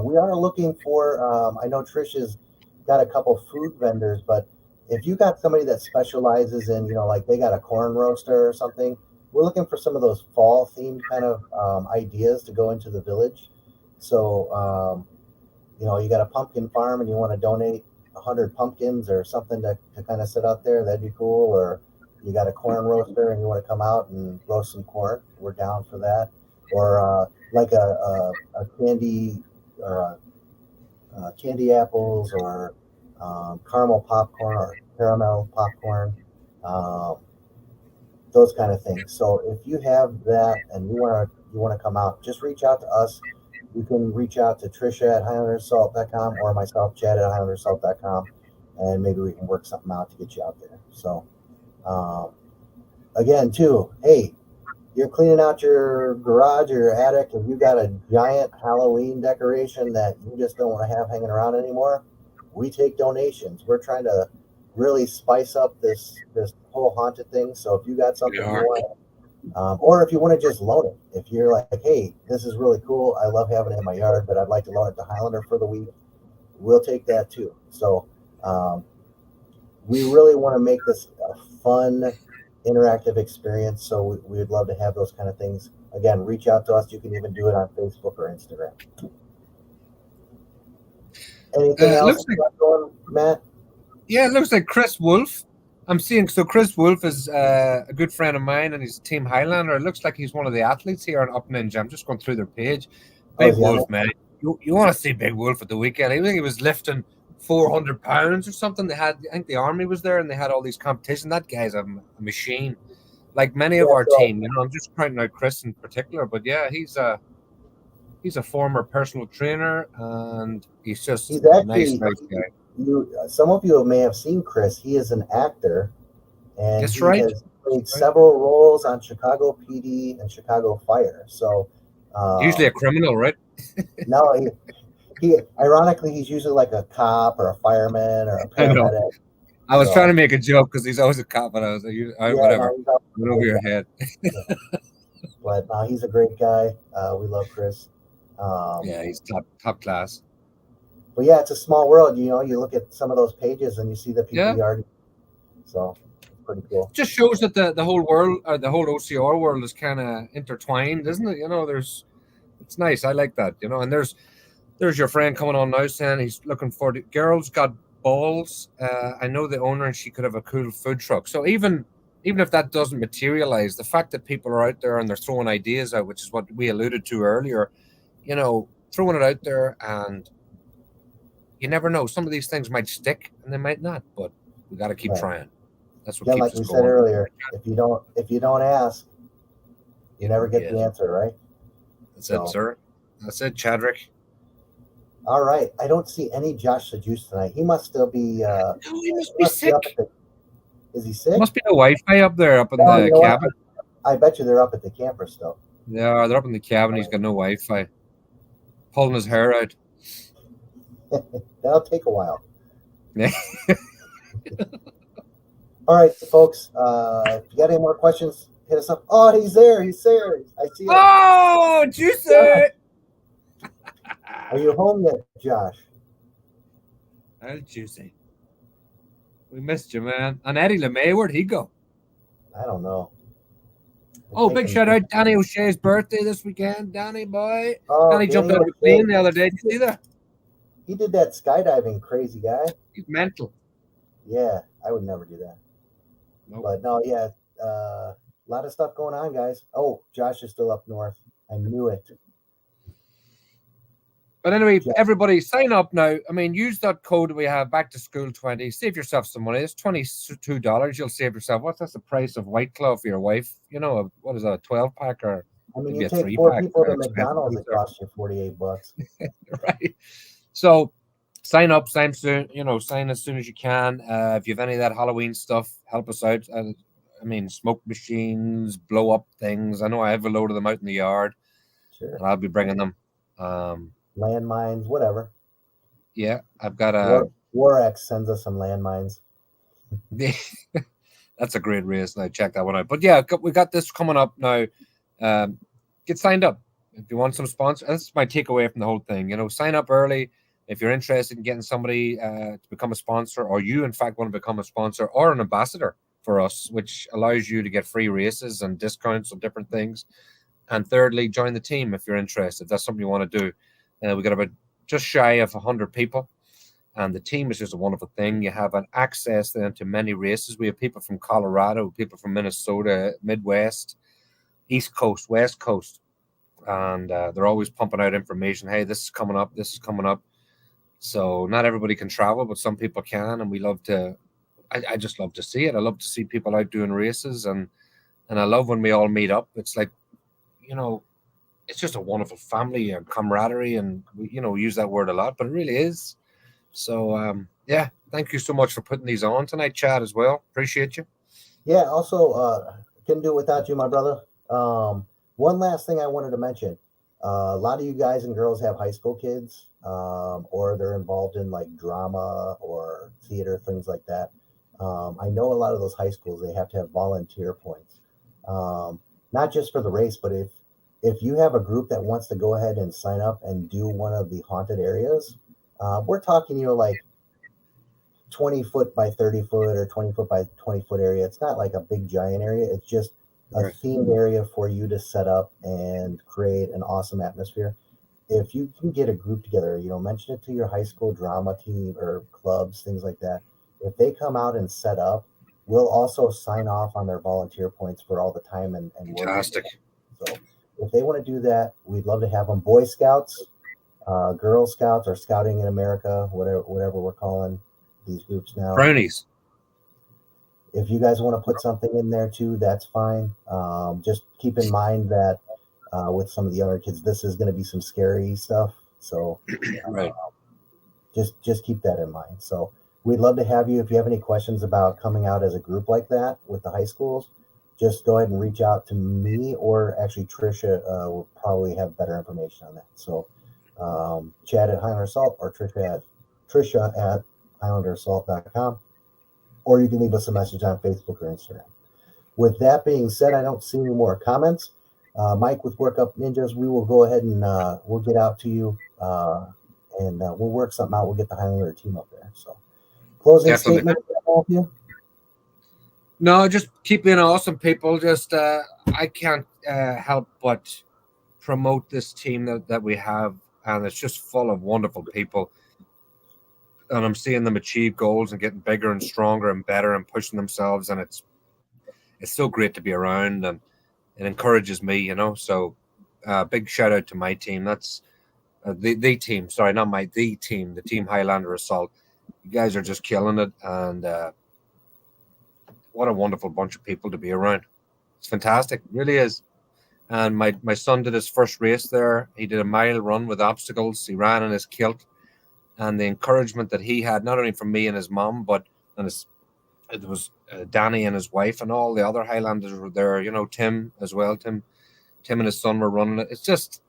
We are looking for, I know Trish has got a couple food vendors, but if you got somebody that specializes in, like they got a corn roaster or something, we're looking for some of those fall themed kind of ideas to go into the village. So, you got a pumpkin farm and you want to donate 100 pumpkins or something to kind of sit out there, that'd be cool. Or you got a corn roaster and you want to come out and roast some corn, we're down for that. Or like a candy or candy apples or caramel popcorn or caramel popcorn, those kind of things. So if you have that and you want to come out, just reach out to us. You can reach out to Trisha at HighlanderSalt.com or myself, Chad at HighlanderSalt.com, and maybe we can work something out to get you out there. So again, too, hey, you're cleaning out your garage or your attic and you got a giant Halloween decoration that you just don't want to have hanging around anymore, we take donations. We're trying to really spice up this whole haunted thing. So if you got something you want, or if you want to just loan it, if you're like, hey, this is really cool, I love having it in my yard, but I'd like to loan it to Highlander for the week, we'll take that too. So we really want to make this a fun, interactive experience. So we would love to have those kind of things. Again, reach out to us. You can even do it on Facebook or Instagram. Anything else going, Matt? Yeah, it looks like Chris Wolf. I'm seeing, so Chris Wolf is a good friend of mine and he's Team Highlander. It looks like he's one of the athletes here on Up Ninja. I'm just going through their page. Big Wolf, man. You want to see Big Wolf at the weekend. I think he was lifting 400 pounds or something. I think the army was there and they had all these competitions. That guy's a machine, like many of our team. I'm just pointing out Chris in particular, but yeah, he's a former personal trainer and he's actually a nice guy. Some of you may have seen Chris. He is an actor, and That's he right. has played several roles on Chicago PD and Chicago Fire. So usually a criminal, right? No, he ironically he's usually like a cop or a fireman or a paramedic. I was trying to make a joke because he's always a cop, but I was like, whatever. Went over your head. But he's a great guy. We love Chris. Yeah, he's top class. But yeah, it's a small world. You look at some of those pages and you see the people you already. So it's pretty cool. Just shows that the whole world, the whole OCR world, is kind of intertwined, isn't it? It's nice. I like that. And there's your friend coming on now saying he's looking for the girls got balls. I know the owner and she could have a cool food truck. So even if that doesn't materialize, the fact that people are out there and they're throwing ideas out, which is what we alluded to earlier, throwing it out there, and you never know. Some of these things might stick and they might not, but we got to keep trying. That's what keeps us going. Like we said earlier, if you don't ask, you never get the answer, right? That's it, sir. That's it, Chadrick. All right. I don't see any Josh Sajus tonight. He must still be. No, he must be sick. Is he sick? Must be no Wi-Fi up there, up in the cabin. I bet you they're up at the camper still. Yeah, they're up in the cabin. He's got no Wi-Fi. Pulling his hair out. That'll take a while. Yeah. All right, folks. If you got any more questions, hit us up. Oh, he's there. I see him. Oh, Juicy. Are you home yet, Josh? Oh, Juicy. We missed you, man. And Eddie LeMay, where'd he go? I don't know. Oh, big shout out Danny O'Shea's birthday this weekend. Danny boy. Danny jumped out of a plane the other day. Did you see that? He did that skydiving, crazy guy. He's mental. Yeah, I would never do that. Nope. But no, yeah, a lot of stuff going on, guys. Oh, Josh is still up north. I knew it. But anyway, everybody sign up now. I mean, use that code we have, back to school 20. Save yourself some money. It's $22. You'll save yourself. That's the price of White Claw for your wife? You know, what is that, a 12-pack or I mean, maybe you a take 4 3-pack? people to McDonald's, it costs you $48. Right. So sign up, sign soon. You know, sign as soon as you can. If you have any of that Halloween stuff, help us out. I mean, smoke machines, blow up things. I know I have a load of them out in the yard, and I'll be bringing them. Landmines, whatever. Yeah, I've got a Warex sends us some landmines. That's a great race. Now check that one out. But yeah, we got this coming up now. Get signed up if you want some sponsors. That's my takeaway from the whole thing. You know, sign up early if you're interested in getting somebody to become a sponsor, or you in fact want to become a sponsor or an ambassador for us, which allows you to get free races and discounts on different things. And thirdly, join the team if you're interested. That's something you want to do. We got about just shy of 100 people, and the team is just a wonderful thing. You have an access then to many races. We have people from Colorado, people from Minnesota, Midwest, East Coast, West Coast, and they're always pumping out information. Hey, this is coming up. This is coming up. So not everybody can travel, but some people can, and we love to. I just love to see it. I love to see people out doing races, and I love when we all meet up. It's like, you know, it's just a wonderful family and camaraderie, and we, you know, use that word a lot, but it really is. So yeah, thank you so much for putting these on tonight, Chad, as well. Appreciate you. Yeah, also couldn't do it without you, my brother. One last thing I wanted to mention. A lot of you guys and girls have high school kids, or they're involved in like drama or theater, things like that. I know a lot of those high schools, they have to have volunteer points, not just for the race, but if you have a group that wants to go ahead and sign up and do one of the haunted areas, we're talking, like 20 foot by 30 foot or 20 foot by 20 foot area. It's not like a big giant area. It's just a themed area for you to set up and create an awesome atmosphere. If you can get a group together, mention it to your high school drama team or clubs, things like that. If they come out and set up, we'll also sign off on their volunteer points for all the time and work. Fantastic. So if they want to do that, we'd love to have them. Boy Scouts, Girl Scouts, or Scouting in America, whatever we're calling these groups now. Brownies. If you guys want to put something in there too, that's fine. Just keep in mind that with some of the younger kids, this is going to be some scary stuff. So right. Just keep that in mind. So we'd love to have you. If you have any questions about coming out as a group like that with the high schools, just go ahead and reach out to me, or actually Trisha will probably have better information on that. So Chad at Highlander Assault, or Trisha at HighlanderAssault.com, or you can leave us a message on Facebook or Instagram. With that being said, I don't see any more comments. Mike with Work Up Ninjas, we will go ahead and we'll get out to you, and we'll work something out. We'll get the Highlander team up there. So closing statement from all of you? No, just keep being awesome, people. Just I can't help but promote this team that we have, and it's just full of wonderful people. And I'm seeing them achieve goals and getting bigger and stronger and better and pushing themselves, and it's so great to be around, and it encourages me, So big shout out to my team. That's the team. Sorry, not the team. The team Highlander Assault. You guys are just killing it, and what a wonderful bunch of people to be around. It's fantastic, it really is. And my son did his first race there. He did a mile run with obstacles. He ran in his kilt, and the encouragement that he had, not only from me and his mom, but it was Danny and his wife, and all the other Highlanders were there. Tim as well. Tim and his son were running it. It's just,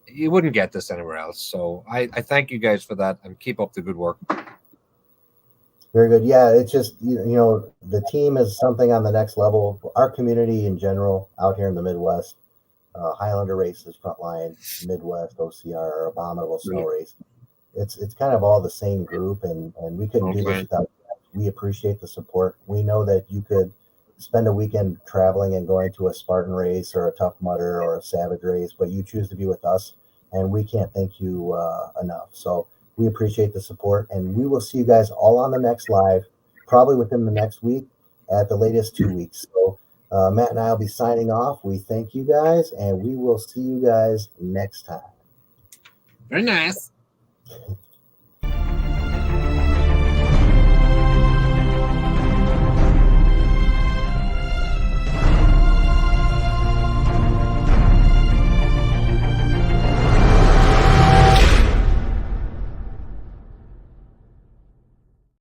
you wouldn't get this anywhere else. So I thank you guys for that, and keep up the good work. Very good. Yeah, it's just, the team is something on the next level. Our community in general out here in the Midwest, Highlander races, Frontline, Midwest, OCR, Abominable Snow Race. It's kind of all the same group, and we couldn't do this without you. We appreciate the support. We know that you could spend a weekend traveling and going to a Spartan race or a Tough Mudder or a Savage race, but you choose to be with us, and we can't thank you enough. So we appreciate the support, and we will see you guys all on the next live, probably within the next week, at the latest 2 weeks. So Matt and I will be signing off. We thank you guys, and we will see you guys next time. Very nice.